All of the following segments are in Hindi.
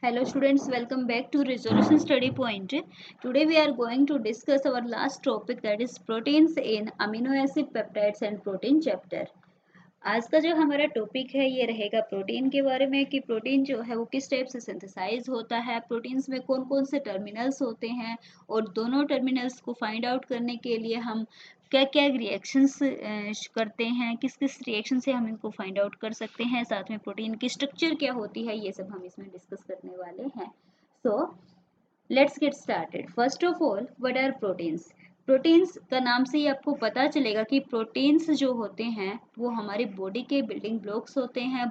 Hello students, welcome back to Resolution Study Point. Today we are going to discuss our last topic, that is proteins in amino acid peptides and protein chapter. आज का जो हमारा टॉपिक है ये रहेगा प्रोटीन के बारे में कि प्रोटीन जो है वो किस टाइप से सिंथेसाइज होता है, प्रोटीन्स में कौन कौन से टर्मिनल्स होते हैं और दोनों टर्मिनल्स को फाइंड आउट करने के लिए हम क्या क्या रिएक्शंस करते हैं, किस किस रिएक्शन से हम इनको फाइंड आउट कर सकते हैं, साथ में प्रोटीन की स्ट्रक्चर क्या होती है, ये सब हम इसमें डिस्कस करने वाले हैं. So let's get started. First of all, what are proteins? Proteins का नाम से ही आपको पता चलेगा कि प्रोटीन्स जो होते हैं वो हमारी बॉडी के बिल्डिंग ब्लॉक्स होते हैं,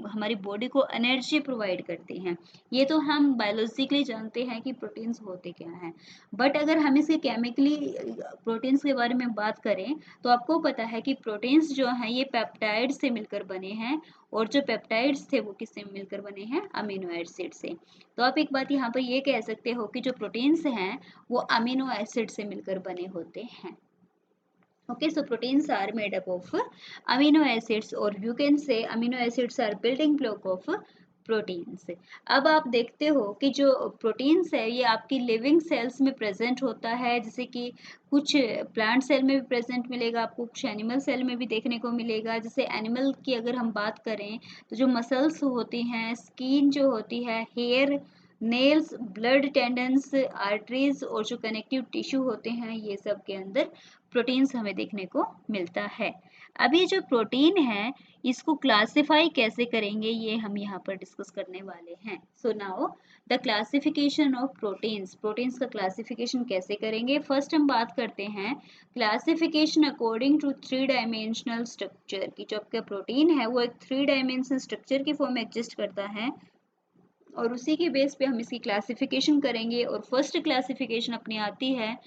हमारी बॉडी को एनर्जी प्रोवाइड करते हैं. ये तो हम बायोलॉजिकली जानते हैं कि प्रोटीन्स होते क्या हैं. बट अगर हम इसके केमिकली प्रोटीन्स के बारे में बात करें तो आपको पता है कि प्रोटीन्स जो हैं ये पेप्टाइड से मिलकर बने हैं, और जो पेप्टाइड्स थे वो किससे मिलकर बने हैं? अमीनो एसिड से. तो आप एक बात यहाँ पर ये कह सकते हो कि जो प्रोटीन्स हैं वो अमीनो एसिड से मिलकर बने होते हैं. Okay, so proteins are made up of amino acids, or you can say amino acids are building block of proteins. अब आप देखते हो कि जो प्रोटीन्स है ये आपकी लिविंग सेल्स में प्रेजेंट होता है, जैसे कि कुछ प्लांट सेल में भी प्रेजेंट मिलेगा आपको, कुछ एनिमल सेल में भी देखने को मिलेगा. जैसे एनिमल की अगर हम बात करें तो जो मसल्स होती हैं, स्किन जो होती है, hair, nails, blood tendons, arteries और जो कनेक्टिव टिश्यू होते हैं, ये सब के अंदर प्रोटीन्स हमें देखने को मिलता है. अब ये जो प्रोटीन है इसको क्लासिफाई कैसे करेंगे ये हम यहाँ पर डिस्कस करने वाले हैं. So now the classification of proteins. Proteins का क्लासिफिकेशन कैसे करेंगे? फर्स्ट हम बात करते हैं classification according to 3 dimensional structure की. जो आपका प्रोटीन है वो एक 3 डायमेंशनल स्ट्रक्चर की फॉर्म में एग्जिस्ट करता है और उसी के बेस पे हम इसकी क्लासिफिकेशन करेंगे. और फर्स्ट क्लासिफिकेशन अपनी आती है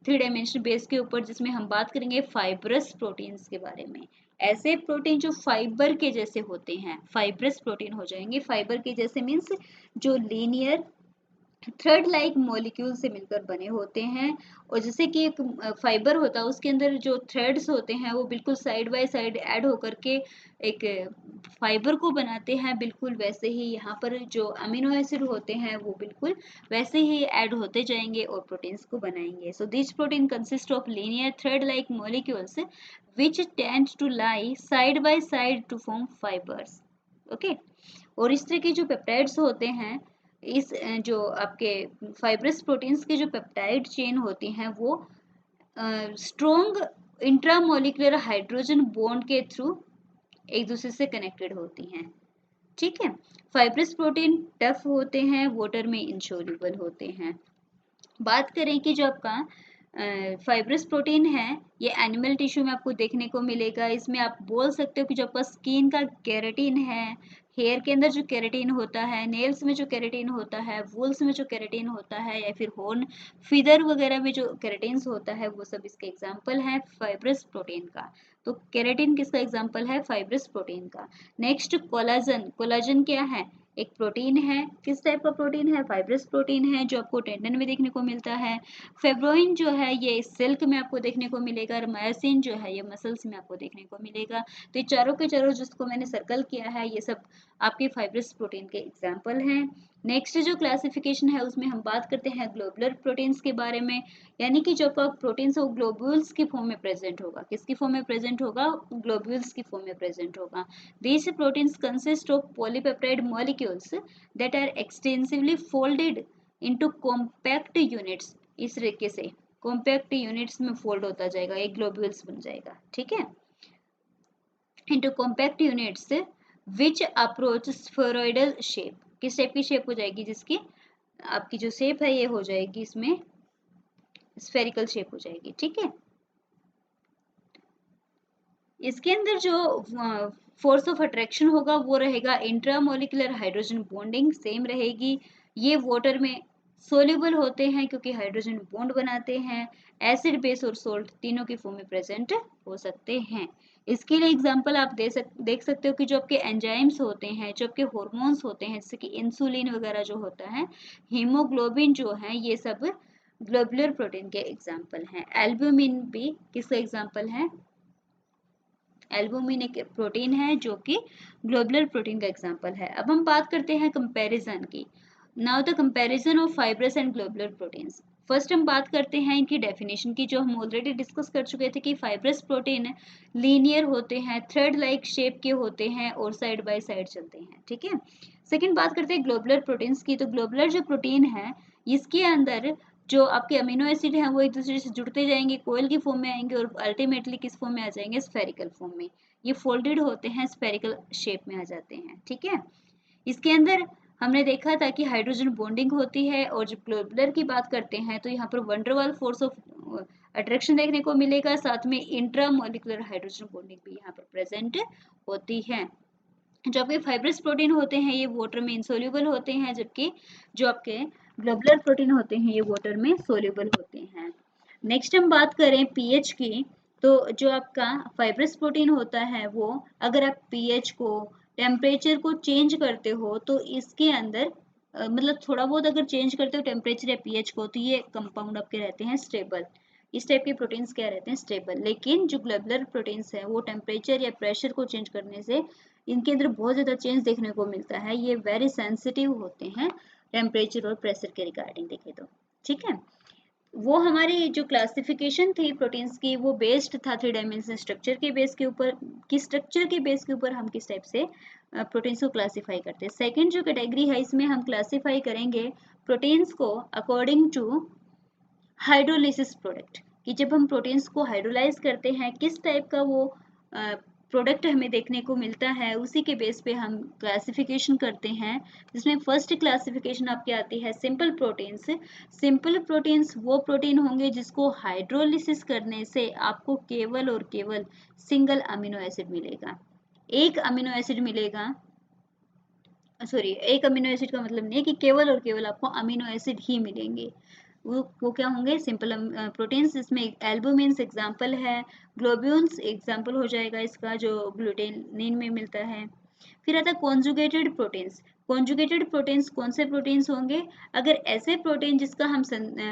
3 डायमेंशनल बेस के ऊपर, जिसमें हम बात करेंगे फाइब्रस प्रोटीन्स के बारे में. ऐसे प्रोटीन जो फाइबर के जैसे होते हैं फाइब्रस प्रोटीन हो जाएंगे. फाइबर के जैसे मीन्स जो लीनियर थ्रेड लाइक मॉलिक्यूल से मिलकर बने होते हैं. और जैसे कि एक फाइबर होता है उसके अंदर जो थ्रेड्स होते हैं वो बिल्कुल साइड बाय साइड ऐड होकर के एक फाइबर को बनाते हैं, बिल्कुल वैसे ही यहाँ पर जो अमीनो एसिड होते हैं वो बिल्कुल वैसे ही ऐड होते जाएंगे और प्रोटीन्स को बनाएंगे. So this protein consist of linear thread like molecules which tend to lie side by side to form fibres. Okay, और इस तरह के जो पेप्टाइड्स होते हैं, इस जो आपके फाइब्रस प्रोटीन्स के जो पेप्टाइड चेन होती हैं वो स्ट्रॉन्ग इंट्रामोलिकुलर हाइड्रोजन बॉन्ड के थ्रू एक दूसरे से कनेक्टेड होती हैं. ठीक है. फाइब्रस प्रोटीन टफ होते हैं, वाटर में इनसोल्यूबल होते हैं. बात करें कि जो आपका फाइब्रस प्रोटीन है ये एनिमल टिश्यू में आपको देखने को मिलेगा. इसमें आप बोल सकते हो कि जो आपका स्किन का केराटिन है, हेयर के अंदर जो केराटिन होता है, नेल्स में जो केराटिन होता है, वूल्स में जो केराटिन होता है, या फिर होर्न फीदर वगैरह में जो केराटिन्स होता है, वो सब इसके एग्जाम्पल है फाइब्रस प्रोटीन का. तो केराटिन किसका एग्जाम्पल है? फाइब्रस प्रोटीन का. Next collagen. कोलाजन क्या है? एक प्रोटीन है. किस टाइप का प्रोटीन है? फाइब्रस प्रोटीन है जो आपको टेंडन में देखने को मिलता है. फेब्रोइन जो है ये सिल्क में आपको देखने को मिलेगा, और मायोसिन जो है ये मसल्स में आपको देखने को मिलेगा. तो ये चारों के चारों जिसको मैंने सर्कल किया है ये सब आपके फाइब्रस प्रोटीन के एग्जाम्पल हैं. नेक्स्ट जो क्लासिफिकेशन है उसमें हम बात करते हैं ग्लोबुलर प्रोटीन्स के बारे में, यानी कि जो आपका प्रोटीन है वो ग्लोब्यूल्स की फॉर्म में प्रेजेंट होगा. किसकी फॉर्म में प्रेजेंट होगा? ग्लोब्यूल्स की फॉर्म में प्रेजेंट होगा. These proteins consist of polypeptide molecules that are extensively folded into compact units. इस तरीके से compact units में fold होता जाएगा, एक globules बन जाएगा. ठीक है. Into compact units which approach spheroidal shape. किस टाइप की शेप हो जाएगी? जिसकी आपकी जो शेप है ये हो जाएगी इसमें स्फेरिकल शेप हो जाएगी. ठीक है. इसके अंदर जो फोर्स ऑफ अट्रैक्शन होगा वो रहेगा इंट्रामोलिकुलर हाइड्रोजन बॉन्डिंग सेम रहेगी. ये वाटर में सोल्यूबल होते हैं क्योंकि हाइड्रोजन बॉन्ड बनाते हैं. एसिड, बेस और सोल्ट तीनों की फॉर्म में प्रेजेंट हो सकते हैं. इसके लिए एग्जांपल आप देख सकते हो कि जो आपके एंजाइम्स होते हैं, जो आपके हॉर्मोन्स होते हैं, जैसे कि इंसुलिन वगैरह जो होता है, हीमोग्लोबिन जो है, ये सब ग्लोबुलर प्रोटीन के एग्जाम्पल हैं. एल्ब्यूमिन भी किसका एग्जाम्पल है? एल्बुमिन एक प्रोटीन है जो कि ग्लोबुलर प्रोटीन का एग्जांपल है. अब हम बात करते हैं कंपैरिजन की. Now the comparison of fibrous and globular proteins. First हम बात करते हैं इनकी डेफिनेशन की, जो हम ऑलरेडी डिस्कस कर चुके थे कि फाइब्रस प्रोटीन लीनियर होते हैं, थ्रेड लाइक शेप के होते हैं और साइड बाय साइड चलते हैं, ठीक है। सेकंड बात करते हैं ग्लोबुलर प्रोटीन्स की। तो ग्लोबुलर जो प्रोटीन है इसके अंदर जो आपके अमीनो एसिड हैं वो एक दूसरे से जुड़ते जाएंगे, कोयल की फॉर्म में आएंगे और अल्टीमेटली किस फॉर्म में आ जाएंगे, स्फेरिकल फॉर्म में। ये फोल्डेड होते हैं, स्फेरिकल शेप में आ जाते हैं, ठीक है। इसके अंदर हमने देखा था कि हाइड्रोजन बॉन्डिंग होती है, और जब ग्लोबुलर की बात करते हैं तो यहाँ पर वंडरवाल फोर्स ऑफ अट्रैक्शन देखने को मिलेगा, साथ में इंट्रामोलिकुलर हाइड्रोजन बॉन्डिंग भी यहाँ पर प्रेजेंट होती है। जो आपके फाइब्रस प्रोटीन होते हैं ये वाटर में इंसोल्यूबल होते हैं, जबकि जो आपके ग्लोबुलर प्रोटीन होते हैं ये वाटर में सोल्यूबल होते हैं। नेक्स्ट हम बात करें पीएच की। तो जो आपका फाइब्रस प्रोटीन होता है वो, अगर आप पीएच को, टेम्परेचर को चेंज करते हो तो इसके अंदर मतलब थोड़ा बहुत अगर चेंज करते हो टेम्परेचर या पीएच को, तो ये कंपाउंड आपके रहते हैं स्टेबल। इस टाइप के प्रोटीन्स क्या रहते हैं, स्टेबल। लेकिन जो ग्लोबुलर प्रोटीन्स है वो टेम्परेचर या प्रेशर को चेंज करने से इनके अंदर बहुत ज़्यादा चेंज देखने को मिलता है। ये वेरी सेंसिटिव होते हैं टेम्परेचर और प्रेशर के रिगार्डिंग देखें तो, ठीक है। वो हमारी जो क्लासिफिकेशन थी प्रोटीन्स की वो बेस्ड था 3 डायमेंशनल स्ट्रक्चर के बेस के ऊपर, कि स्ट्रक्चर के बेस के ऊपर हम किस टाइप से प्रोटीन्स को क्लासीफाई करते हैं। सेकंड जो कैटेगरी है इसमें हम क्लासीफाई करेंगे प्रोटीन्स को अकॉर्डिंग टू हाइड्रोलिसिस प्रोडक्ट, कि जब हम प्रोटीन्स को हाइड्रोलाइज करते हैं किस टाइप का वो प्रोडक्ट हमें देखने को मिलता है, उसी के बेस पे हम क्लासिफिकेशन करते हैं। जिसमें फर्स्ट क्लासिफिकेशन आपकी आती है सिंपल प्रोटीन्स। सिंपल प्रोटीन्स वो प्रोटीन होंगे जिसको हाइड्रोलिसिस करने से आपको केवल और केवल सिंगल अमीनो एसिड मिलेगा, एक अमीनो एसिड मिलेगा। सॉरी, एक अमीनो एसिड का मतलब नहीं है कि केवल और केवल आपको अमीनो एसिड ही मिलेंगे। वो क्या होंगे, सिंपल प्रोटीन्स। इसमें एल्बुमिन्स एग्जाम्पल है, ग्लोब्यूल्स एग्जाम्पल हो जाएगा इसका, जो ग्लूटेनिन में मिलता है। फिर आता है कॉन्जुगेटेड प्रोटीन्स। कॉन्जुगेटेड प्रोटीन्स कौन से प्रोटीन्स होंगे, अगर ऐसे प्रोटीन जिसका हम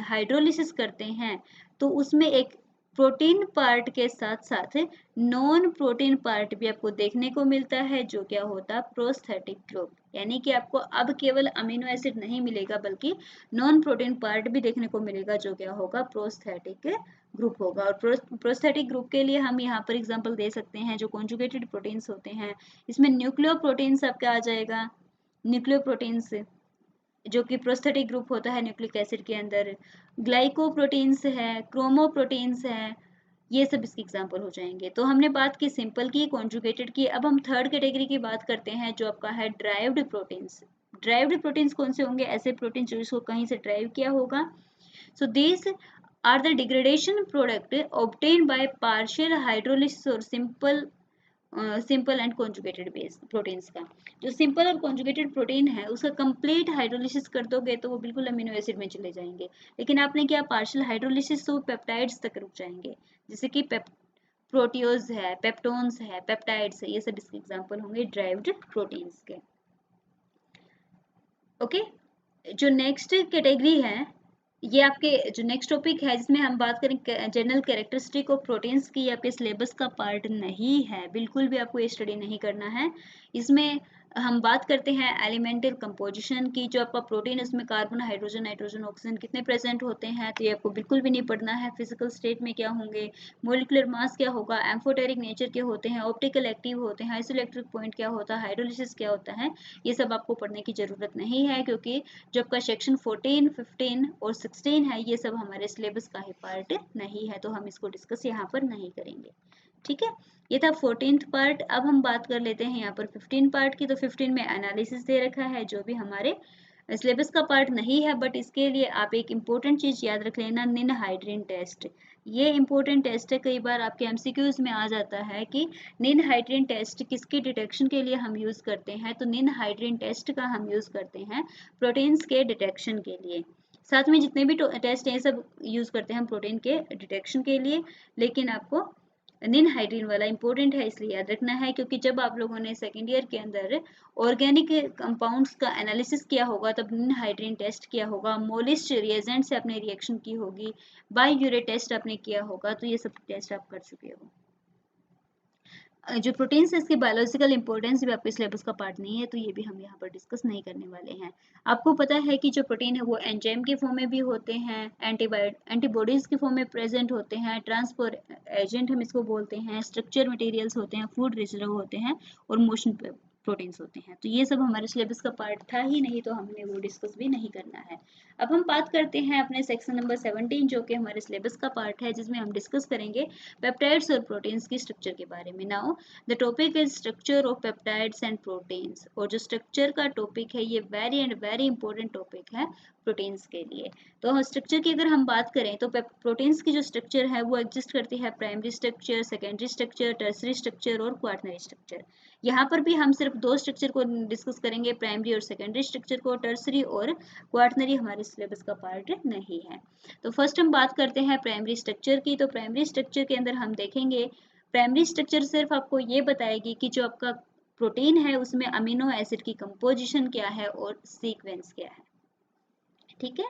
हाइड्रोलिसिस करते हैं तो उसमें एक प्रोटीन पार्ट के साथ साथ नॉन प्रोटीन पार्ट भी आपको देखने को मिलता है, जो क्या होता है, प्रोस्थेटिक ग्रुप। यानी कि आपको अब केवल अमीनो एसिड नहीं मिलेगा बल्कि नॉन प्रोटीन पार्ट भी देखने को मिलेगा, जो क्या होगा, प्रोस्थेटिक ग्रुप होगा। और प्रोस्थेटिक ग्रुप के लिए हम यहाँ पर एग्जांपल दे सकते हैं जो कॉन्जुगेटेड प्रोटीन्स होते हैं। इसमें न्यूक्लियो प्रोटीन्स आपका आ जाएगा, न्यूक्लियो प्रोटीन्स जो कि प्रोस्थेटिक ग्रुप होता है न्यूक्लिक एसिड के अंदर। ग्लाइकोप्रोटीन्स है, क्रोमोप्रोटीन्स है, ये सब इसके एग्जाम्पल हो जाएंगे। तो हमने बात की सिंपल की, कॉन्जुगेटेड की। अब हम थर्ड कैटेगरी की बात करते हैं जो आपका है ड्राइव्ड प्रोटीन्स। ड्राइव्ड प्रोटीन्स कौन से होंगे, ऐसे प्रोटीन जो इसको कहीं से ड्राइव किया होगा। So these are the degradation product obtain by partial hydrolysis और simple and conjugated base proteins का। जो सिंपल और कॉन्जुगेटेड प्रोटीन है उसका कंप्लीट हाइड्रोलिसिस कर दोगे तो वो बिल्कुल अमीनो एसिड में चले जाएंगे, लेकिन आपने क्या पार्शियल हाइड्रोलिसिस तो पेप्टाइड्स तक रुक जाएंगे, जैसे कि प्रोटियोज है, पेप्टोन्स है, पेप्टाइड्स है, ये सब इसके एग्जाम्पल होंगे ड्राइव्ड प्रोटीन्स के। ओके, जो नेक्स्ट कैटेगरी है, ये आपके जो नेक्स्ट टॉपिक है जिसमें हम बात करें जनरल कैरेक्टरिस्टिक ऑफ प्रोटीन्स की, आपके सिलेबस का पार्ट नहीं है, बिल्कुल भी आपको ये स्टडी नहीं करना है। इसमें हम बात करते हैं एलिमेंटल कंपोजिशन की। जो आपका प्रोटीन है उसमें कार्बन, हाइड्रोजन, नाइट्रोजन, ऑक्सीजन कितने प्रेजेंट होते हैं, तो ये आपको बिल्कुल भी नहीं पढ़ना है। फिजिकल स्टेट में क्या होंगे, मोलिकुलर मास क्या होगा, एम्फोटेरिक नेचर के होते हैं, ऑप्टिकल एक्टिव होते हैं, आइसोइलेक्ट्रिक पॉइंट क्या होता है, हाइड्रोलिसिस क्या होता है, ये सब आपको पढ़ने की जरूरत नहीं है, क्योंकि जो आपका सेक्शन 14, 15 और 16 है ये सब हमारे सिलेबस का ही पार्ट नहीं है, तो हम इसको डिस्कस यहाँ पर नहीं करेंगे। ठीक है, ये था 14th पार्ट। अब हम बात कर लेते हैं यहाँ पर 15 पार्ट की। तो 15 में एनालिसिस दे रखा है जो भी हमारे सिलेबस का पार्ट नहीं है, बट इसके लिए आप एक इम्पोर्टेंट चीज याद रख लेना, निन हाइड्रीन टेस्ट। ये इम्पोर्टेंट टेस्ट है, कई बार आपके एमसीक्यूज में आ जाता है कि निन हाइड्रीन टेस्ट किसकी डिटेक्शन के लिए हम यूज करते हैं, तो निन हाइड्रीन टेस्ट का हम यूज करते हैं प्रोटीन्स के डिटेक्शन के लिए। साथ में जितने भी टेस्ट हैं सब यूज करते हैं हम प्रोटीन के डिटेक्शन के लिए, लेकिन आपको निन हाइड्रीन वाला इंपॉर्टेंट है इसलिए याद रखना है, क्योंकि जब आप लोगों ने सेकेंड ईयर के अंदर ऑर्गेनिक कंपाउंड्स का एनालिसिस किया होगा तब निन हाइड्रीन टेस्ट किया होगा, मोलिस्ट रिएजेंट से आपने रिएक्शन की होगी, बाय यूरे टेस्ट आपने किया होगा, तो ये सब टेस्ट आप कर चुके हो। जो प्रोटीन्स है इसकी बायोलॉजिकल इंपॉर्टेंस भी आपके सिलेबस का पार्ट नहीं है, तो ये भी हम यहाँ पर डिस्कस नहीं करने वाले हैं। आपको पता है कि जो प्रोटीन है वो एंजाइम के फॉर्म में भी होते हैं, एंटीबॉडीज के फॉर्म में प्रेजेंट होते हैं, ट्रांसपोर्ट एजेंट हम इसको बोलते हैं, स्ट्रक्चर मटेरियल्स होते हैं, फूड रिजर्व होते हैं और मोशन प्रोटीन्स होते हैं। तो ये सब हमारे सिलेबस का पार्ट था ही नहीं, तो हमने वो डिस्कस भी नहीं करना है। अब हम बात करते हैं अपने सेक्शन नंबर 17 जो कि हमारे सिलेबस का पार्ट है, जिसमें हम डिस्कस करेंगे पेप्टाइड्स और प्रोटीन्स की स्ट्रक्चर के बारे में। Now the topic is structure of peptides and proteins, और जो स्ट्रक्चर का टॉपिक है ये वेरी इंपॉर्टेंट टॉपिक है प्रोटीन्स के लिए। तो स्ट्रक्चर की अगर हम बात करें तो प्रोटीन्स की जो स्ट्रक्चर है वो एग्जिस्ट करती है primary structure, secondary structure, tertiary structure और क्वाटरनरी स्ट्रक्चर। यहाँ पर भी हम सिर्फ दो स्ट्रक्चर को डिस्कस करेंगे, प्राइमरी और सेकेंडरी स्ट्रक्चर को। टर्सरी और क्वाटरनरी हमारे सिलेबस का पार्ट नहीं है। तो फर्स्ट हम बात करते हैं प्राइमरी स्ट्रक्चर की। तो प्राइमरी स्ट्रक्चर के अंदर हम देखेंगे, प्राइमरी स्ट्रक्चर सिर्फ आपको ये बताएगी कि जो आपका प्रोटीन है उसमें अमीनो एसिड की कंपोजिशन क्या है और सीक्वेंस क्या है। ठीक है,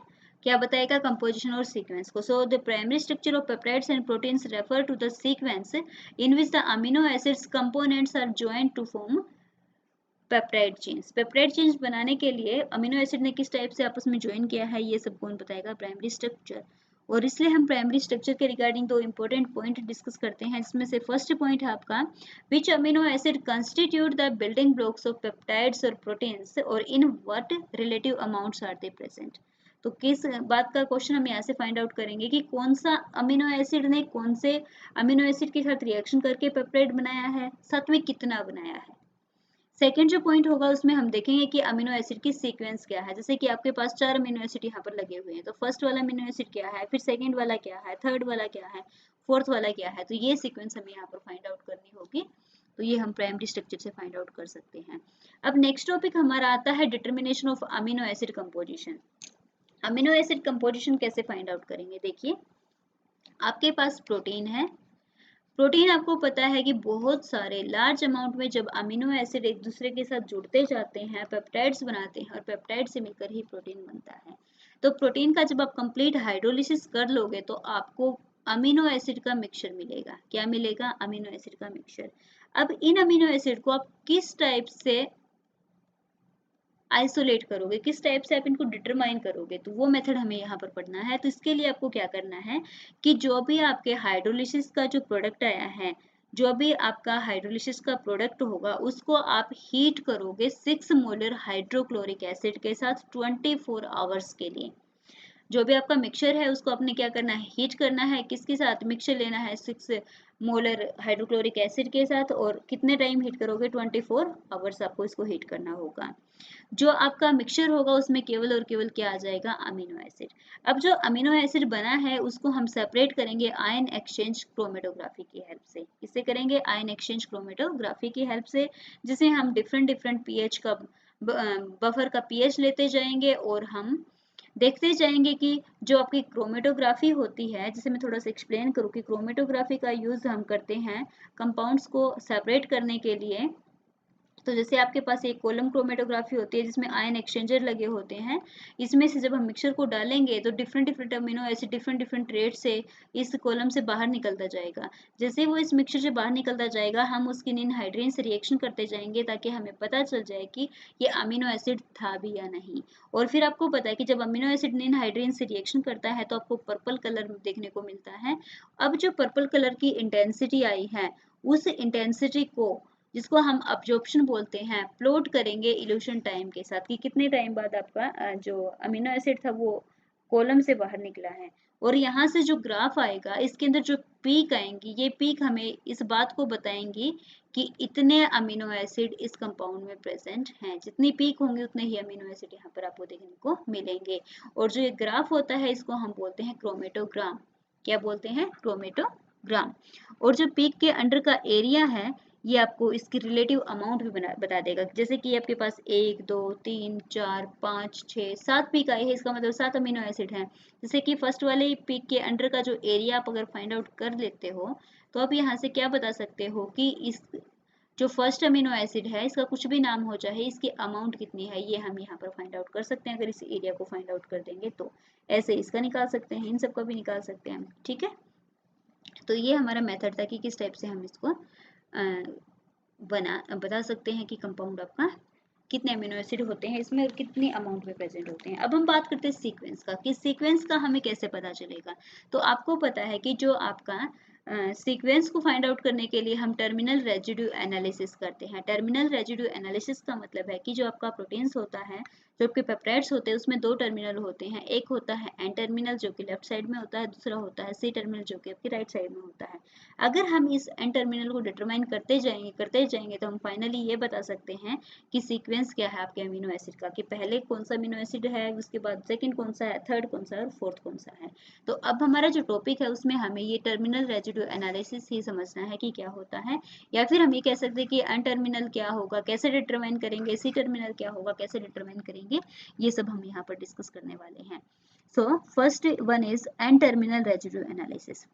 क्या बताएगा? कंपोजिशन और सीक्वेंस को। So the primary structure of peptides and proteins refer to the sequence in which the amino acids components are joint to form peptide chains. Peptide chains बनाने के लिए अमीनो एसिड ने किस टाइप से आपस में ज्वाइन किया है, ये सब कौन बताएगा? Primary structure. और इसलिए हम प्राइमरी स्ट्रक्चर के रिगार्डिंग दो इंपॉर्टेंट पॉइंट डिस्कस करते हैं, जिसमें से फर्स्ट पॉइंट है आपका which amino acid constitute the building blocks of peptides और प्रोटीन्स और in what relative amounts are they present. तो किस बात का क्वेश्चन हम यहाँ से फाइंड आउट करेंगे कि कौन सा अमीनो एसिड ने कौन से अमीनो एसिड के साथ रिएक्शन करके पेप्टाइड बनाया है, साथ में कितना बनाया है। सेकेंड जो पॉइंट होगा उसमें हम देखेंगे कि अमीनो एसिड की सीक्वेंस क्या है। जैसे कि आपके पास 4 अमीनो एसिड यहाँ पर लगे हुए हैं, तो फर्स्ट वाला अमीनो एसिड क्या है, फिर सेकंड वाला क्या है, थर्ड वाला क्या है, फोर्थ वाला क्या है। तो ये सीक्वेंस हमें यहाँ पर फाइंड आउट करनी होगी। तो ये हम प्राइमरी स्ट्रक्चर से फाइंड आउट कर सकते हैं। अब नेक्स्ट टॉपिक हमारा आता है determination of amino acid composition. Amino acid composition कैसे फाइंड आउट करेंगे? देखिए, आपके पास प्रोटीन है। प्रोटीन आपको पता है कि बहुत सारे लार्ज अमाउंट में जब अमीनो एसिड एक दूसरे के साथ जुड़ते जाते हैं, पेप्टाइड्स बनाते हैं और पेप्टाइड से मिलकर ही प्रोटीन बनता है। तो प्रोटीन का जब आप कंप्लीट हाइड्रोलिसिस कर लोगे तो आपको अमीनो एसिड का मिक्सचर मिलेगा। क्या मिलेगा? अमीनो एसिड का मिक्सचर। अब इन अमीनो एसिड को आप किस टाइप से आइसोलेट करोगे, किस टाइप से आप इनको डिटरमाइन करोगे, तो वो मेथड हमें यहाँ पर पढ़ना है। तो इसके लिए आपको क्या करना है कि जो भी आपके हाइड्रोलिसिस का जो प्रोडक्ट आया है, जो भी आपका हाइड्रोलिसिस का प्रोडक्ट होगा उसको आप हीट करोगे 6 मोलर हाइड्रोक्लोरिक एसिड के साथ 24 आवर्स के लिए। जो भी आपका मिक्सचर है उसको आपने क्या करना है? हीट करना है। किसके साथ मिक्सचर लेना है? 6 मोलर हाइड्रोक्लोरिक एसिड के साथ। और कितने टाइम हीट करोगे? 24 आवर्स आपको इसको हीट करना होगा। जो आपका मिक्सचर होगा उसमें केवल और केवल क्या आ जाएगा? Amino acid. अब जो अमीनो एसिड बना है उसको हम सेपरेट करेंगे आयन एक्सचेंज क्रोमेटोग्राफी की हेल्प से। किससे करेंगे? आयन एक्सचेंज क्रोमेटोग्राफी की हेल्प से, जिसे हम डिफरेंट पीएच का बफर का पीएच लेते जाएंगे और हम देखते जाएंगे कि जो आपकी क्रोमेटोग्राफी होती है, जिसे मैं थोड़ा सा एक्सप्लेन करूँ कि क्रोमेटोग्राफी का यूज हम करते हैं कंपाउंड्स को सेपरेट करने के लिए। तो जैसे आपके पास एक कॉलम क्रोमेटोग्राफी होती है जिसमें आयन एक्सचेंजर लगे होते हैं। इसमें से जब हम मिक्सचर को डालेंगे तो different amino acid different rate से इस कॉलम से बाहर निकलता जाएगा। जैसे वो इस मिक्सचर से बाहर निकलता जाएगा, हम उसकी निनहाइड्रीन से रिएक्शन करते जाएंगे ताकि हमें पता चल जाए कि ये अमीनो एसिड था भी या नहीं। और फिर आपको पता है कि जब अमीनो एसिड निनहाइड्रीन से रिएक्शन करता है तो आपको पर्पल कलर देखने को मिलता है। अब जो पर्पल कलर की इंटेंसिटी आई है, उस इंटेंसिटी को, जिसको हम अब्जॉर्प्शन बोलते हैं, प्लॉट करेंगे इल्यूशन टाइम के साथ कि कितने टाइम बाद आपका जो अमीनो एसिड था वो कॉलम से बाहर निकला है। और यहाँ से जो ग्राफ आएगा इसके अंदर जो पीक आएंगी, ये पीक हमें इस बात को बताएंगी कि इतने अमीनो एसिड इस कंपाउंड में प्रेजेंट हैं। जितनी पीक होंगी उतने ही अमीनो एसिड यहाँ पर आपको देखने को मिलेंगे। और जो ये ग्राफ होता है इसको हम बोलते हैं क्रोमेटोग्राम। क्या बोलते हैं? क्रोमेटोग्राम। और जो पीक के अंडर का एरिया है ये आपको इसकी रिलेटिव अमाउंट भी बता देगा। जैसे कि आपके पास 1 2 3 4 5 6 7 पीक आई है, इसका मतलब 7 अमीनो एसिड हैं। जैसे कि फर्स्ट वाले पीक के अंडर का जो एरिया आप अगर फाइंड आउट कर लेते हो तो आप यहाँ से क्या बता सकते हो कि इस जो फर्स्ट अमीनो एसिड है इसका कुछ भी नाम हो, चाहे इसकी अमाउंट कितनी है, ये हम यहाँ पर फाइंड आउट कर सकते हैं। अगर इस एरिया को फाइंड आउट कर देंगे तो ऐसे इसका निकाल सकते हैं, इन सबका भी निकाल सकते हैं। ठीक है, तो ये हमारा मेथड था कि किस टाइप से हम इसको बता सकते हैं कि कंपाउंड आपका कितने अमीनो एसिड होते हैं इसमें और कितनी अमाउंट में प्रेजेंट होते हैं। अब हम बात करते हैं सीक्वेंस का, कि सीक्वेंस का हमें कैसे पता चलेगा। तो आपको पता है कि जो आपका सीक्वेंस को फाइंड आउट करने के लिए हम टर्मिनल रेजिड्यू एनालिसिस करते हैं। टर्मिनल रेजिड्यू एनालिसिस का मतलब है कि जो आपका प्रोटीन्स होता है, जो आपके पेप्टाइड्स होते हैं, उसमें दो टर्मिनल होते हैं। एक होता है एन टर्मिनल जो कि लेफ्ट साइड में होता है, दूसरा होता है सी टर्मिनल जो कि आपकी राइट साइड में होता है। अगर हम इस एन टर्मिनल को डिटरमाइन करते जाएंगे तो हम फाइनली ये बता सकते हैं कि सीक्वेंस क्या है आपके अमीनो एसिड का, कि पहले कौन सा अमीनो एसिड है, उसके बाद सेकंड कौन सा है, थर्ड कौन सा है और फोर्थ कौन सा है। तो अब हमारा जो टॉपिक है उसमें हमें ये टर्मिनल रेजिड्यू एनालिसिस ही समझना है कि क्या होता है, या फिर हम ये कह सकते हैं कि एन टर्मिनल क्या होगा, कैसे डिटरमाइन करेंगे, सी टर्मिनल क्या होगा, कैसे डिटरमाइन करेंगे, ये सब हम यहाँ पर डिस्कस करने वाले हैं। So first one is an terminal residue analysis.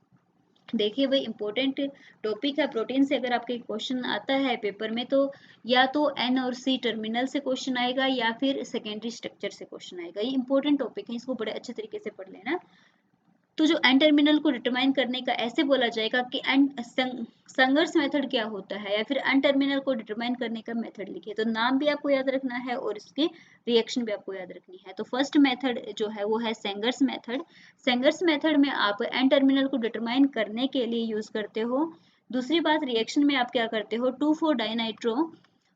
देखिए भाई, इंपॉर्टेंट टॉपिक है प्रोटीन से। अगर आपके क्वेश्चन आता है पेपर में तो या तो एन और सी टर्मिनल से क्वेश्चन आएगा या फिर सेकेंडरी स्ट्रक्चर से क्वेश्चन आएगा। ये इंपॉर्टेंट टॉपिक है, इसको बड़े अच्छे तरीके से पढ़ लेना। तो जो एन टर्मिनल को डिटरमाइन करने का ऐसे बोला जाएगा कि संघर्ष मेथड क्या होता है, या फिर एन टर्मिनल को डिटरमाइन करने का मेथड लिखिए। तो नाम भी आपको याद रखना है और इसकी रिएक्शन भी आपको याद रखनी है। तो फर्स्ट मेथड जो है वो है सेंगर्स मेथड। सेंगर्स मेथड में आप एन टर्मिनल को डिटरमाइन करने के लिए यूज करते हो। दूसरी बात, रिएक्शन में आप क्या करते हो, 2,4 डाइनाइट्रो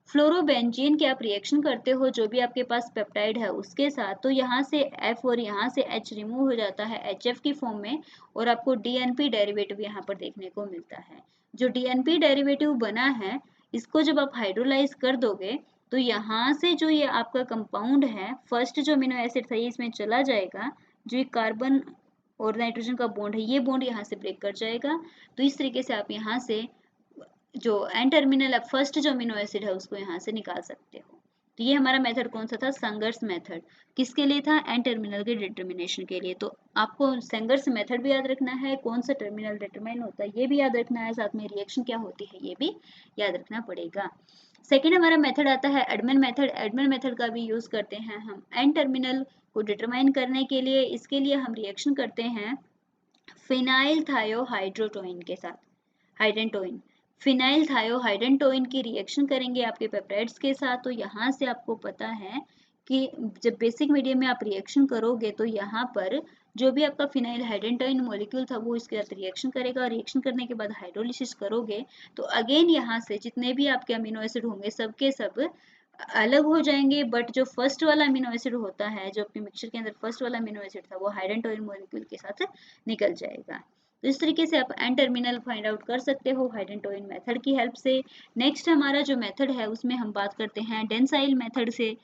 फ्लोरोबेंजीन के आप रिएक्शन करते हो जो भी आपके पास पेप्टाइड है उसके साथ। तो यहाँ से F और यहाँ से H रिमूव हो जाता है HF की फॉर्म में, और आपको DNP डेरिवेटिव यहाँ पर देखने को मिलता है। जो DNP डेरिवेटिव बना है, इसको जब आप हाइड्रोलाइज कर दोगे तो यहाँ से जो ये आपका कंपाउंड है, फर्स्ट जो अमीनो एसिड था ये इसमें चला जाएगा, जो ये कार्बन और नाइट्रोजन का बॉन्ड है, ये बॉन्ड यहाँ से ब्रेक कर जाएगा। तो इस तरीके से आप यहाँ से जो एन टर्मिनल फर्स्ट जो अमीनो एसिड है उसको यहाँ से निकाल सकते हो। तो ये हमारा मेथड कौन सा था, संघर्ष मेथड। किसके लिए था, एन टर्मिनल के डिटर्मिनेशन के लिए। तो आपको संघर्ष मेथड भी याद रखना है, कौन सा टर्मिनल डिटरमाइन होता है ये भी याद रखना है, साथ में रिएक्शन क्या होती है ये भी याद रखना पड़ेगा। सेकेंड हमारा मेथड आता है एडमन मेथड। एडमन मेथड का भी यूज करते हैं हम एन टर्मिनल को डिटरमाइन करने के लिए। इसके लिए हम रिएक्शन करते हैं फिनाइल थायोहाइड्रोटोइन के साथ, हाइड्रेंटोइन। फिनाइल थायोहाइड्रेंटोइन की रिएक्शन करेंगे आपके पेप्टाइड्स के साथ। तो यहाँ से आपको पता है कि जब बेसिक मीडियम में आप रिएक्शन करोगे तो यहाँ पर जो भी आपका फिनाइल हाइड्रेंटोइन मॉलिक्यूल था वो इसके साथ रिएक्शन करेगा, और रिएक्शन करने के बाद हाइड्रोलिसिस करोगे तो अगेन यहाँ से जितने भी आपके अमीनो एसिड होंगे सबके सब अलग हो जाएंगे। बट जो फर्स्ट वाला अमीनो एसिड होता है, जो अपने मिक्सचर के अंदर फर्स्ट वाला अमीनो एसिड था, वो हाइड्रेंटोइन मॉलिक्यूल के साथ निकल जाएगा। तो इस तरीके से आप एन टर्मिनल फाइंड आउट कर सकते हो हाइड्रेंटोइन मेथड की हेल्प से। नेक्स्ट हमारा जो मेथड है उसमें हम बात करते हैं डेंसाइल मेथड से।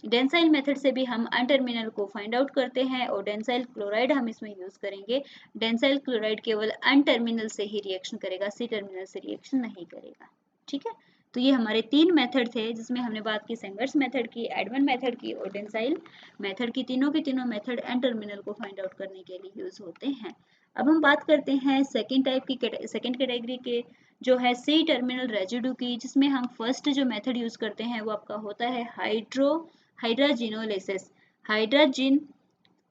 डेंसाइल मेथड से भी हम एन टर्मिनल को फाइंड आउट करते हैं, और डेंसाइल क्लोराइड हम इसमें यूज करेंगे। डेंसाइल क्लोराइड केवल एन टर्मिनल से ही रिएक्शन करेगा, सी टर्मिनल से रिएक्शन नहीं करेगा। ठीक है, तो ये हमारे तीन मेथड थे जिसमें हमने बात की सेंगर्स मेथड की, एडमन मेथड की और डेंसाइल मेथड की। तीनों के तीनों मेथड एन टर्मिनल को फाइंड आउट करने के लिए यूज होते हैं। अब हम बात करते हैं सेकेंड टाइप की, सेकेंड कैटेगरी के, जो है सी टर्मिनल रेजिड्यू की, जिसमें हम फर्स्ट जो मेथड यूज करते हैं वो आपका होता है हाइड्राजिनोलिसिस। हाइड्राजिन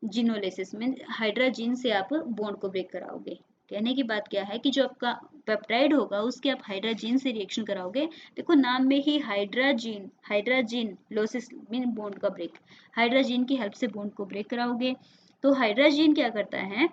जिनोलिसिस में हाइड्राजीन से आप बॉन्ड को ब्रेक कराओगे। कहने की बात क्या है कि जो आपका पेप्टाइड होगा उसके आप हाइड्राजीन से रिएक्शन कराओगे। देखो नाम में ही hydrazine, hydrolysis mean bond का ब्रेक, हाइड्राजीन की हेल्प से बॉन्ड को ब्रेक कराओगे। तो हाइड्राजीन क्या करता है,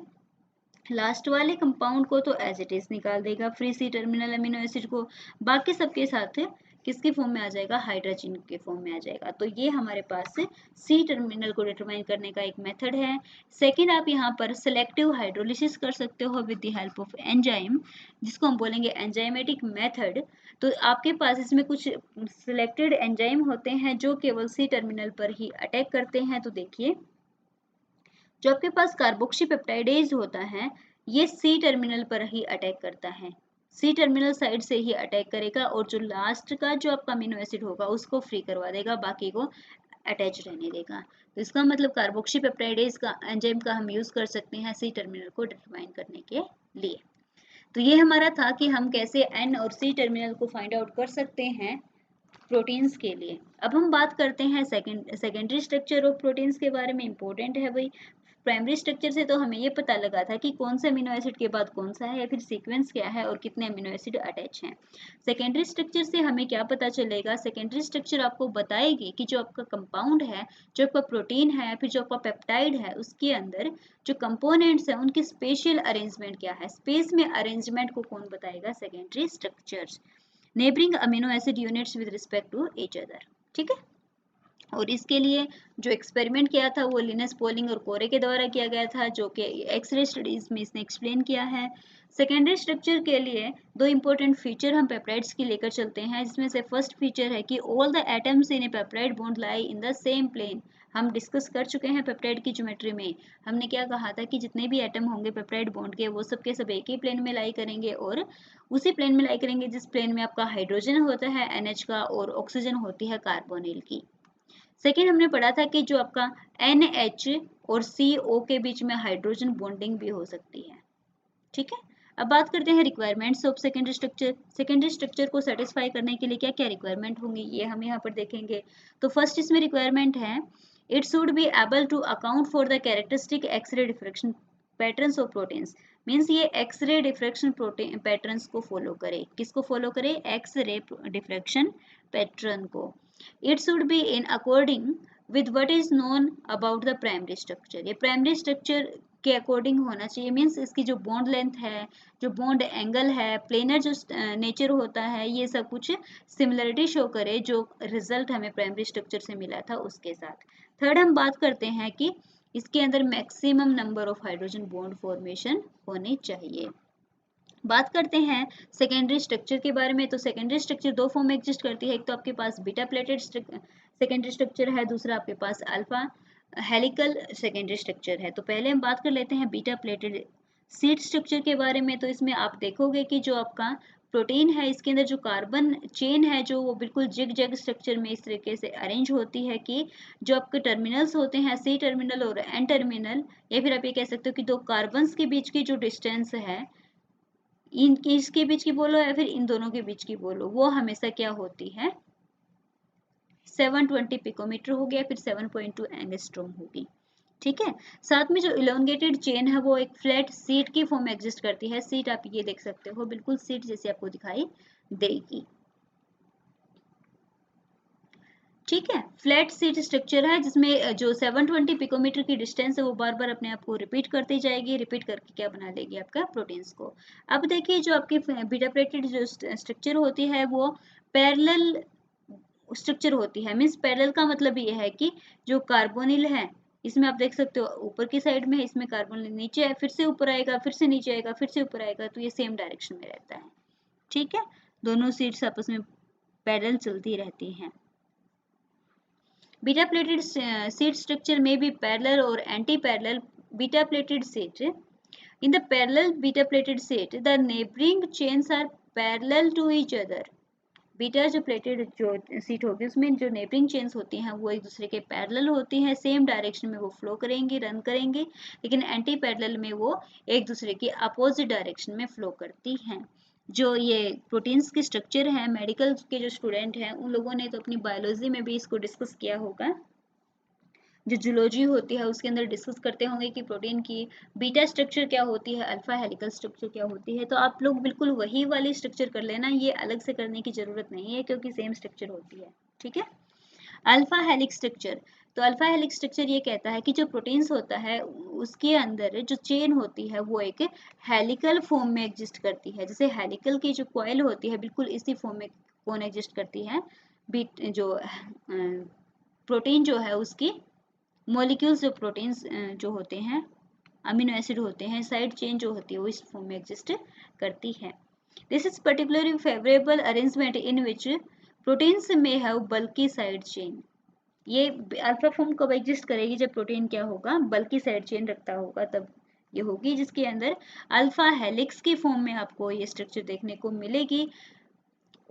लास्ट वाले कंपाउंड को तो एज इट इज निकाल देगा, free C terminal amino acid को, बाकी सबके साथ किसके फॉर्म में आ जाएगा, हाइड्रोजन के फॉर्म में आ जाएगा। तो ये हमारे पास सी टर्मिनल को डिटरमाइन करने का एक मेथड है। सेकंड, आप यहाँ पर सेलेक्टिव हाइड्रोलिसिस कर सकते हो with the help of enzyme, जिसको हम बोलेंगे एंजाइमेटिक मेथड। तो आपके पास इसमें कुछ सिलेक्टेड एंजाइम होते हैं जो केवल सी टर्मिनल पर ही अटैक करते हैं। तो देखिए, जो आपके पास कार्बोक्सी पेप्टाइडेज होता है ये सी टर्मिनल पर ही अटैक करता है, सी टर्मिनल साइड से ही अटैक करेगा, और जो लास्ट का जो आपका अमीनो एसिड होगा उसको फ्री करवा देगा, बाकी को अटैच रहने देगा। तो इसका मतलब कार्बोक्सी पेप्टाइडेज का एंजाइम का हम यूज कर सकते हैं सी टर्मिनल को डिटरमाइन करने के लिए। तो ये हमारा था कि हम कैसे एन और सी टर्मिनल को फाइंड आउट कर सकते हैं प्रोटीन्स के लिए। अब हम बात करते हैं सेकेंडरी स्ट्रक्चर ऑफ प्रोटीन्स के बारे में। इंपॉर्टेंट है भाई, प्राइमरी स्ट्रक्चर से तो हमें ये पता लगा था कि कौन सा अमीनो एसिड के बाद कौन सा है या फिर सीक्वेंस क्या है और कितने अमीनो एसिड अटैच हैं। सेकेंडरी स्ट्रक्चर से हमें क्या पता चलेगा, सेकेंडरी स्ट्रक्चर आपको बताएगी कि जो आपका कंपाउंड है, जो आपका प्रोटीन है या फिर जो आपका पेप्टाइड है, उसके अंदर जो कंपोनेंट्स हैं उनकी स्पेशियल अरेंजमेंट क्या है। स्पेस में अरेंजमेंट को कौन बताएगा, secondary structures. Neighbouring amino acid units with respect to each other, ठीक है। और इसके लिए जो एक्सपेरिमेंट किया था वो लिनस पॉलिंग और कोरे के द्वारा किया गया था, जो कि एक्सरे स्टडीज में इसने एक्सप्लेन किया है। सेकेंडरी स्ट्रक्चर के लिए दो इंपॉर्टेंट फीचर हम पेप्टाइड्स की लेकर चलते हैं, जिसमें से फर्स्ट फीचर है कि all the atoms in a peptide bond lie in the same plane. हम डिस्कस कर चुके हैं पेप्टाइड की ज्योमेट्री में, हमने क्या कहा था कि जितने भी एटम होंगे पेप्टाइड बॉन्ड के वो सब के सब एक ही प्लेन में लाई करेंगे, और उसी प्लेन में लाई करेंगे जिस प्लेन में आपका हाइड्रोजन होता है NH का और ऑक्सीजन होती है कार्बोनिल की। सेकेंड हमने पढ़ा था कि जो आपका NH और CO के बीच में हाइड्रोजन बॉन्डिंग भी हो सकती है, ठीक है। अब बात करते हैं requirements of secondary structure. Secondary structure को सेटिस्फाई करने के लिए क्या क्या रिक्वायरमेंट होंगी, ये हम यहाँ पर देखेंगे। तो फर्स्ट इसमें रिक्वायरमेंट है, it should be able to account for the characteristic X ray diffraction patterns of proteins. Means ये एक्सरे डिफ्रेक्शन प्रोटीन पैटर्न्स को फॉलो करे। किसको फॉलो करे, एक्सरे डिफ्रेक्शन पैटर्न को। It should be in according with what is known about the primary structure. ये प्राइमरी स्ट्रक्चर के अकॉर्डिंग होना चाहिए। मीन्स इसकी जो बॉन्ड लेंथ है, जो बॉन्ड एंगल है, प्लेनर जो नेचर होता है, ये सब कुछ सिमिलरिटी शो करे जो रिजल्ट हमें प्राइमरी स्ट्रक्चर से मिला था उसके साथ। थर्ड हम बात करते हैं कि इसके अंदर maximum number of hydrogen bond formation होनी चाहिए। बात करते हैं सेकेंडरी स्ट्रक्चर के बारे में। तो सेकेंडरी स्ट्रक्चर दो फॉर्म में एग्जिस्ट करती है, एक तो आपके पास बीटा प्लेटेड सेकेंडरी स्ट्रक्चर है, दूसरा आपके पास अल्फा हेलिकल सेकेंडरी स्ट्रक्चर है। तो पहले हम बात कर लेते हैं बीटा प्लेटेड सीट स्ट्रक्चर के बारे में। तो इसमें आप देखोगे कि जो आपका प्रोटीन है, इसके अंदर जो कार्बन चेन है जो वो बिल्कुल जिग जैग स्ट्रक्चर में इस तरीके से अरेंज होती है कि जो आपके टर्मिनल्स होते हैं C टर्मिनल और N टर्मिनल, या फिर आप ये कह सकते हो कि दो कार्बन्स के बीच की जो डिस्टेंस है, इनकी इसके बीच की बोलो या फिर इन दोनों के बीच की बोलो, वो हमेशा क्या होती है, 720 पिकोमीटर होगी या फिर 7.2 एंगस्ट्रॉम होगी, ठीक है। साथ में जो इलोंगेटेड चेन है वो एक फ्लैट सीट की फॉर्म में एग्जिस्ट करती है। सीट आप ये देख सकते हो, बिल्कुल सीट जैसे आपको दिखाई देगी, ठीक है। फ्लैट सीट स्ट्रक्चर है जिसमें जो 720 पिकोमीटर की डिस्टेंस है वो बार बार अपने आप को रिपीट करती जाएगी, रिपीट करके क्या बना लेगी, आपका प्रोटीन्स को। अब देखिए जो आपकी बीटा प्लेटेड जो स्ट्रक्चर होती है वो पैरेलल स्ट्रक्चर होती है। मीन्स पैरेलल का मतलब ये है कि जो कार्बोनिल है, इसमें आप देख सकते हो ऊपर की साइड में है, इसमें कार्बोनिल नीचे है, फिर से ऊपर आएगा, फिर से नीचे आएगा, फिर से ऊपर आएगा, तो ये सेम डायरेक्शन में रहता है, ठीक है। दोनों सीट्स आपस में पैरेलल चलती रहती हैं। Beta plated seed structure may be parallel or anti-parallel beta plated seed. In the parallel beta plated seed, the neighboring chains are parallel to each other. Beta जो प्लेटेड जो सीट होगी उसमें जो नेबरिंग चेन्स होती हैं वो एक दूसरे के पैरेलल होती हैं, सेम डायरेक्शन में वो फ्लो करेंगी, रन करेंगी, लेकिन एंटी पैरेलल में वो एक दूसरे की अपोजिट डायरेक्शन में फ्लो करती हैं। जो ये प्रोटीन्स के स्ट्रक्चर हैं, मेडिकल के जो स्टूडेंट हैं उन लोगों ने तो अपनी बायोलॉजी में भी इसको डिस्कस किया होगा। जो जूलॉजी होती है उसके अंदर डिस्कस करते होंगे कि प्रोटीन की बीटा स्ट्रक्चर क्या होती है, अल्फा हेलिकल स्ट्रक्चर क्या होती है। तो आप लोग बिल्कुल वही वाली स्ट्रक्चर कर लेना, ये अलग से करने की जरूरत नहीं है क्योंकि सेम स्ट्रक्चर होती है, ठीक है। अल्फा हेलिक्स स्ट्रक्चर, तो अल्फा हेलिक्स स्ट्रक्चर ये कहता है कि जो प्रोटीन्स होता है उसके अंदर जो चेन होती है वो एक हेलिकल फॉर्म में एग्जिस्ट करती है। जैसे हेलिकल की जो कॉइल होती है बिल्कुल इसी फॉर्म में कौन एग्जिस्ट करती है, बीट जो प्रोटीन जो है उसकी मॉलिक्यूल्स जो प्रोटीन्स जो होते हैं, अमीनो एसिड होते हैं, साइड चेन जो होती है वो इस फॉर्म में एग्जिस्ट करती है। This is particularly favourable arrangement in which proteins में हैव बल्की साइड चेन। ये अल्फा फॉर्म कब एग्जिस्ट करेगी, जब प्रोटीन क्या होगा, बल्की साइड चेन रखता होगा, तब ये होगी, जिसके अंदर अल्फा हेलिक्स की फॉर्म में आपको ये स्ट्रक्चर देखने को मिलेगी।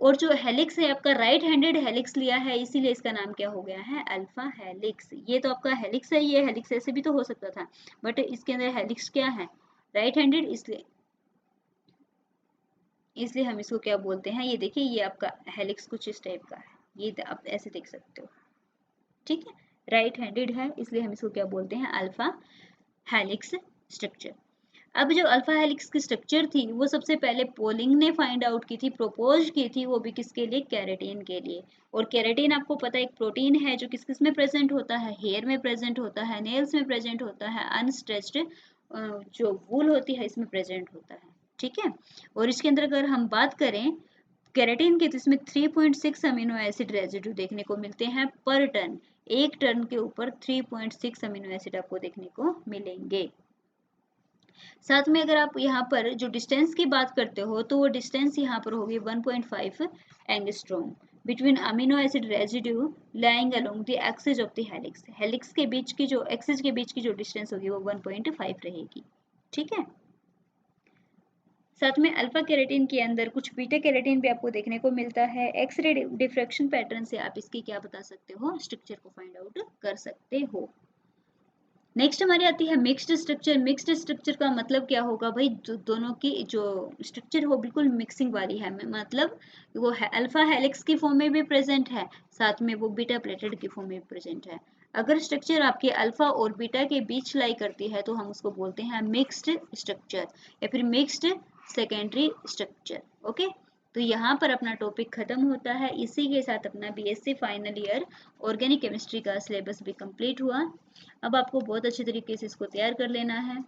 और जो हेलिक्स है आपका राइट हैंडेड हेलिक्स लिया है, इसीलिए इसका नाम क्या हो गया है, अल्फा हेलिक्स। ये तो आपका हेलिक्स है, ये हेलिक्स ऐसे भी तो हो सकता था, बट इसके अंदर हेलिक्स क्या है, राइट हैंडेड, इसलिए इसलिए हम इसको क्या बोलते हैं, ये देखिए ये आपका हेलिक्स कुछ इस टाइप का है, ये आप ऐसे देख सकते हो, ठीक है। राइट हैंडेड है इसलिए हम इसको क्या बोलते हैं, अल्फा हेलिक्स स्ट्रक्चर। अब जो अल्फा हेलिक्स की स्ट्रक्चर थी वो सबसे पहले पोलिंग ने फाइंड आउट की थी, प्रपोज की थी, वो भी किसके लिए, केराटिन के लिए। और केराटिन आपको पता है एक प्रोटीन है जो किस किस में प्रेजेंट होता है, हेयर में प्रेजेंट होता है, नेल्स में प्रेजेंट होता है, अनस्ट्रेच्ड जो वूल होती है इसमें प्रेजेंट होता है, ठीक है। और इसके अंदर अगर हम बात करें केराटिन के, तो इसमें 3.6 अमीनो एसिड रेजिड्यू देखने को मिलते हैं पर टन। एक टन के ऊपर 3.6 अमीनो एसिड आपको देखने को मिलेंगे। साथ में अगर आप यहाँ पर जो डिस्टेंस की बात करते हो तो वो डिस्टेंस यहाँ पर होगी 1.5 angstrom between amino acid residue lying along the axis of the helix. Helix के बीच की जो एक्सिस के बीच की जो डिस्टेंस होगी वो 1.5 रहेगी, ठीक है। साथ में अल्फा केराटिन के अंदर कुछ बीटा केराटिन भी आपको देखने को मिलता है। एक्स रे डिफ्रैक्शन पैटर्न से आप इसकी क्या बता सकते हो, स्ट्रक्चर को फाइंड आउट कर सकते हो। नेक्स्ट हमारी आती है मिक्स्ड स्ट्रक्चर। मिक्स्ड स्ट्रक्चर का मतलब क्या होगा भाई, दोनों की जो स्ट्रक्चर हो बिल्कुल मिक्सिंग वाली है, मतलब वो अल्फा हेलिक्स की फॉर्म में भी प्रेजेंट है, साथ में वो बीटा प्लेटेड की फॉर्म में भी प्रेजेंट है। अगर स्ट्रक्चर आपके अल्फा और बीटा के बीच लाई करती है तो हम उसको बोलते हैं मिक्स्ड स्ट्रक्चर या फिर मिक्स्ड सेकेंडरी स्ट्रक्चर। ओके, तो यहाँ पर अपना टॉपिक खत्म होता है। इसी के साथ अपना BSc final year organic chemistry का सिलेबस भी कंप्लीट हुआ। अब आपको बहुत अच्छे तरीके से इसको तैयार कर लेना है।